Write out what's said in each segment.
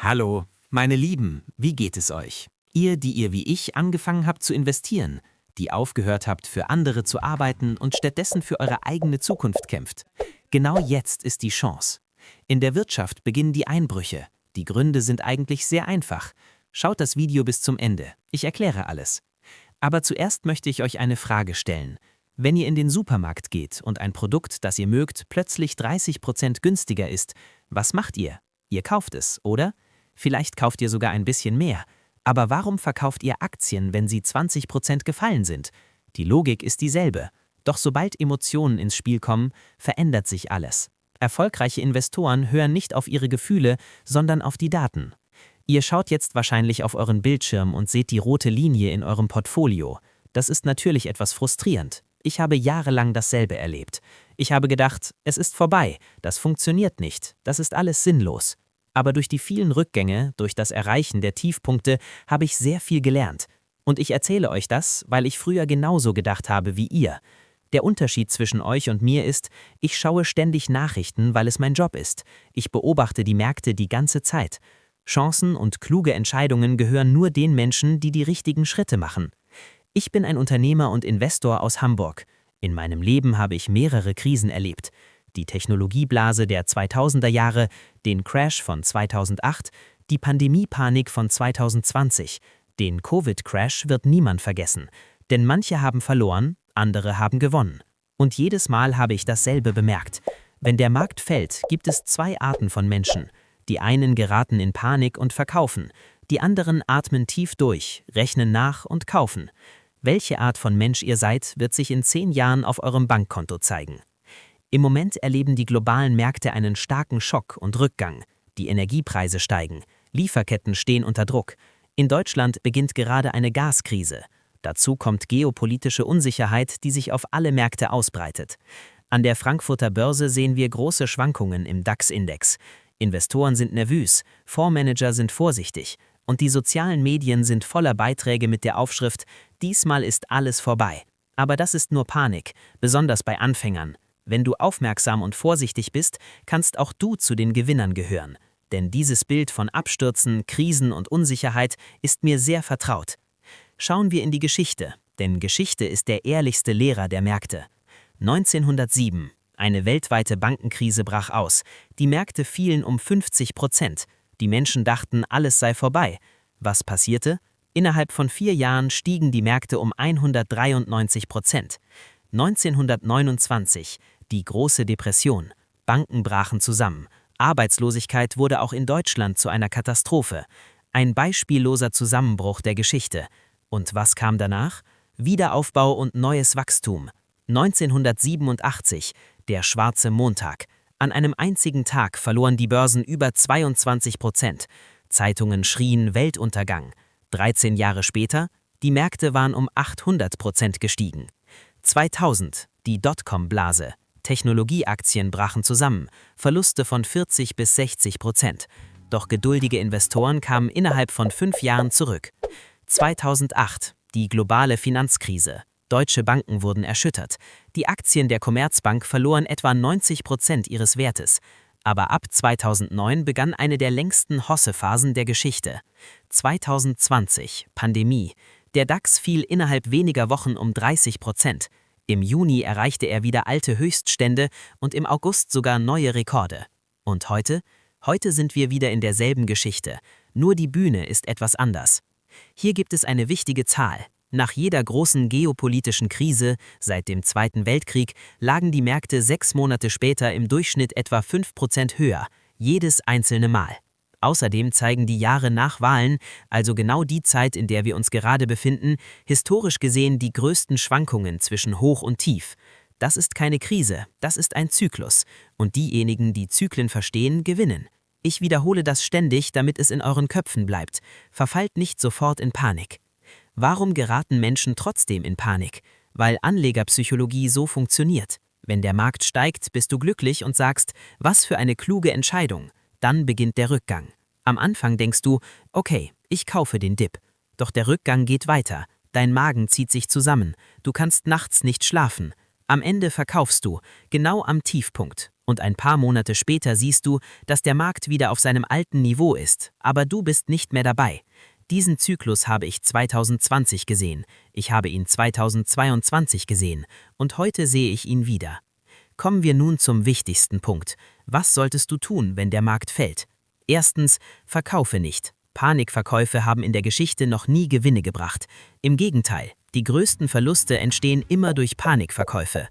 Hallo, meine Lieben, wie geht es euch? Die ihr wie ich angefangen habt zu investieren, die aufgehört habt, für andere zu arbeiten und stattdessen für eure eigene Zukunft kämpft. Genau jetzt ist die Chance. In der Wirtschaft beginnen die Einbrüche. Die Gründe sind eigentlich sehr einfach. Schaut das Video bis zum Ende. Ich erkläre alles. Aber zuerst möchte ich euch eine Frage stellen. Wenn ihr in den Supermarkt geht und ein Produkt, das ihr mögt, plötzlich 30% günstiger ist, was macht ihr? Ihr kauft es, oder? Vielleicht kauft ihr sogar ein bisschen mehr. Aber warum verkauft ihr Aktien, wenn sie 20% gefallen sind? Die Logik ist dieselbe. Doch sobald Emotionen ins Spiel kommen, verändert sich alles. Erfolgreiche Investoren hören nicht auf ihre Gefühle, sondern auf die Daten. Ihr schaut jetzt wahrscheinlich auf euren Bildschirm und seht die rote Linie in eurem Portfolio. Das ist natürlich etwas frustrierend. Ich habe jahrelang dasselbe erlebt. Ich habe gedacht, es ist vorbei, das funktioniert nicht, das ist alles sinnlos. Aber durch die vielen Rückgänge, durch das Erreichen der Tiefpunkte, habe ich sehr viel gelernt. Und ich erzähle euch das, weil ich früher genauso gedacht habe wie ihr. Der Unterschied zwischen euch und mir ist, ich schaue ständig Nachrichten, weil es mein Job ist. Ich beobachte die Märkte die ganze Zeit. Chancen und kluge Entscheidungen gehören nur den Menschen, die die richtigen Schritte machen. Ich bin ein Unternehmer und Investor aus Hamburg. In meinem Leben habe ich mehrere Krisen erlebt. Die Technologieblase der 2000er Jahre, den Crash von 2008, die Pandemiepanik von 2020. Den Covid-Crash wird niemand vergessen, denn manche haben verloren, andere haben gewonnen. Und jedes Mal habe ich dasselbe bemerkt. Wenn der Markt fällt, gibt es zwei Arten von Menschen. Die einen geraten in Panik und verkaufen, die anderen atmen tief durch, rechnen nach und kaufen. Welche Art von Mensch ihr seid, wird sich in 10 Jahren auf eurem Bankkonto zeigen. Im Moment erleben die globalen Märkte einen starken Schock und Rückgang. Die Energiepreise steigen, Lieferketten stehen unter Druck. In Deutschland beginnt gerade eine Gaskrise. Dazu kommt geopolitische Unsicherheit, die sich auf alle Märkte ausbreitet. An der Frankfurter Börse sehen wir große Schwankungen im DAX-Index. Investoren sind nervös, Fondsmanager sind vorsichtig und die sozialen Medien sind voller Beiträge mit der Aufschrift „Diesmal ist alles vorbei". Aber das ist nur Panik, besonders bei Anfängern. Wenn du aufmerksam und vorsichtig bist, kannst auch du zu den Gewinnern gehören. Denn dieses Bild von Abstürzen, Krisen und Unsicherheit ist mir sehr vertraut. Schauen wir in die Geschichte, denn Geschichte ist der ehrlichste Lehrer der Märkte. 1907. Eine weltweite Bankenkrise brach aus. Die Märkte fielen um 50%. Die Menschen dachten, alles sei vorbei. Was passierte? Innerhalb von 4 Jahren stiegen die Märkte um 193%. 1929. Die große Depression. Banken brachen zusammen. Arbeitslosigkeit wurde auch in Deutschland zu einer Katastrophe. Ein beispielloser Zusammenbruch der Geschichte. Und was kam danach? Wiederaufbau und neues Wachstum. 1987. Der schwarze Montag. An einem einzigen Tag verloren die Börsen über 22%. Zeitungen schrien Weltuntergang. 13 Jahre später, die Märkte waren um 800% gestiegen. 2000, die Dotcom-Blase. Technologieaktien brachen zusammen, Verluste von 40–60%. Doch geduldige Investoren kamen innerhalb von 5 Jahren zurück. 2008, die globale Finanzkrise. Deutsche Banken wurden erschüttert. Die Aktien der Commerzbank verloren etwa 90% ihres Wertes. Aber ab 2009 begann eine der längsten Hossephasen der Geschichte. 2020, Pandemie. Der DAX fiel innerhalb weniger Wochen um 30%. Im Juni erreichte er wieder alte Höchststände und im August sogar neue Rekorde. Und heute? Heute sind wir wieder in derselben Geschichte. Nur die Bühne ist etwas anders. Hier gibt es eine wichtige Zahl. Nach jeder großen geopolitischen Krise seit dem Zweiten Weltkrieg lagen die Märkte 6 Monate später im Durchschnitt etwa 5% höher, jedes einzelne Mal. Außerdem zeigen die Jahre nach Wahlen, also genau die Zeit, in der wir uns gerade befinden, historisch gesehen die größten Schwankungen zwischen Hoch und Tief. Das ist keine Krise, das ist ein Zyklus. Und diejenigen, die Zyklen verstehen, gewinnen. Ich wiederhole das ständig, damit es in euren Köpfen bleibt. Verfallt nicht sofort in Panik. Warum geraten Menschen trotzdem in Panik? Weil Anlegerpsychologie so funktioniert. Wenn der Markt steigt, bist du glücklich und sagst, was für eine kluge Entscheidung. Dann beginnt der Rückgang. Am Anfang denkst du, okay, ich kaufe den Dip. Doch der Rückgang geht weiter. Dein Magen zieht sich zusammen. Du kannst nachts nicht schlafen. Am Ende verkaufst du, genau am Tiefpunkt. Und ein paar Monate später siehst du, dass der Markt wieder auf seinem alten Niveau ist, aber du bist nicht mehr dabei. Diesen Zyklus habe ich 2020 gesehen, ich habe ihn 2022 gesehen und heute sehe ich ihn wieder. Kommen wir nun zum wichtigsten Punkt. Was solltest du tun, wenn der Markt fällt? Erstens, verkaufe nicht. Panikverkäufe haben in der Geschichte noch nie Gewinne gebracht. Im Gegenteil, die größten Verluste entstehen immer durch Panikverkäufe.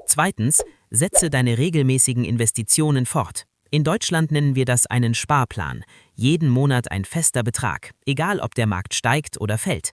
Zweitens, setze deine regelmäßigen Investitionen fort. In Deutschland nennen wir das einen Sparplan. Jeden Monat ein fester Betrag, egal ob der Markt steigt oder fällt.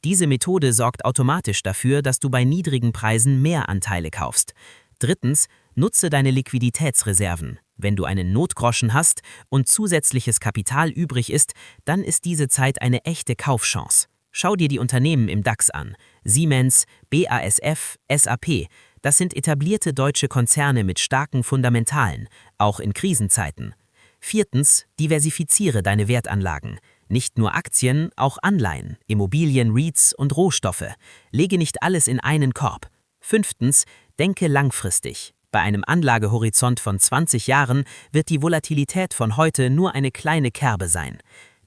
Diese Methode sorgt automatisch dafür, dass du bei niedrigen Preisen mehr Anteile kaufst. Drittens, nutze deine Liquiditätsreserven. Wenn du einen Notgroschen hast und zusätzliches Kapital übrig ist, dann ist diese Zeit eine echte Kaufchance. Schau dir die Unternehmen im DAX an. Siemens, BASF, SAP. Das sind etablierte deutsche Konzerne mit starken Fundamentalen, auch in Krisenzeiten. Viertens, diversifiziere deine Wertanlagen. Nicht nur Aktien, auch Anleihen, Immobilien, REITs und Rohstoffe. Lege nicht alles in einen Korb. Fünftens, denke langfristig. Bei einem Anlagehorizont von 20 Jahren wird die Volatilität von heute nur eine kleine Kerbe sein.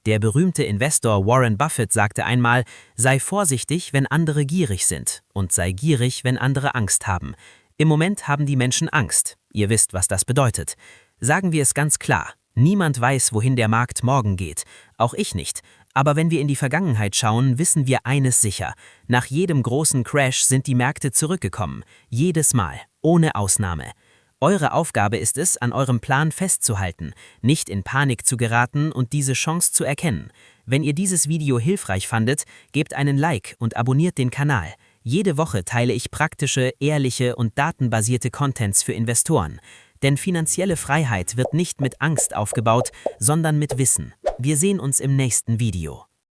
Der berühmte Investor Warren Buffett sagte einmal, sei vorsichtig, wenn andere gierig sind und sei gierig, wenn andere Angst haben. Im Moment haben die Menschen Angst. Ihr wisst, was das bedeutet. Sagen wir es ganz klar, niemand weiß, wohin der Markt morgen geht. Auch ich nicht. Aber wenn wir in die Vergangenheit schauen, wissen wir eines sicher. Nach jedem großen Crash sind die Märkte zurückgekommen. Jedes Mal. Ohne Ausnahme. Eure Aufgabe ist es, an eurem Plan festzuhalten, nicht in Panik zu geraten und diese Chance zu erkennen. Wenn ihr dieses Video hilfreich fandet, gebt einen Like und abonniert den Kanal. Jede Woche teile ich praktische, ehrliche und datenbasierte Contents für Investoren. Denn finanzielle Freiheit wird nicht mit Angst aufgebaut, sondern mit Wissen. Wir sehen uns im nächsten Video.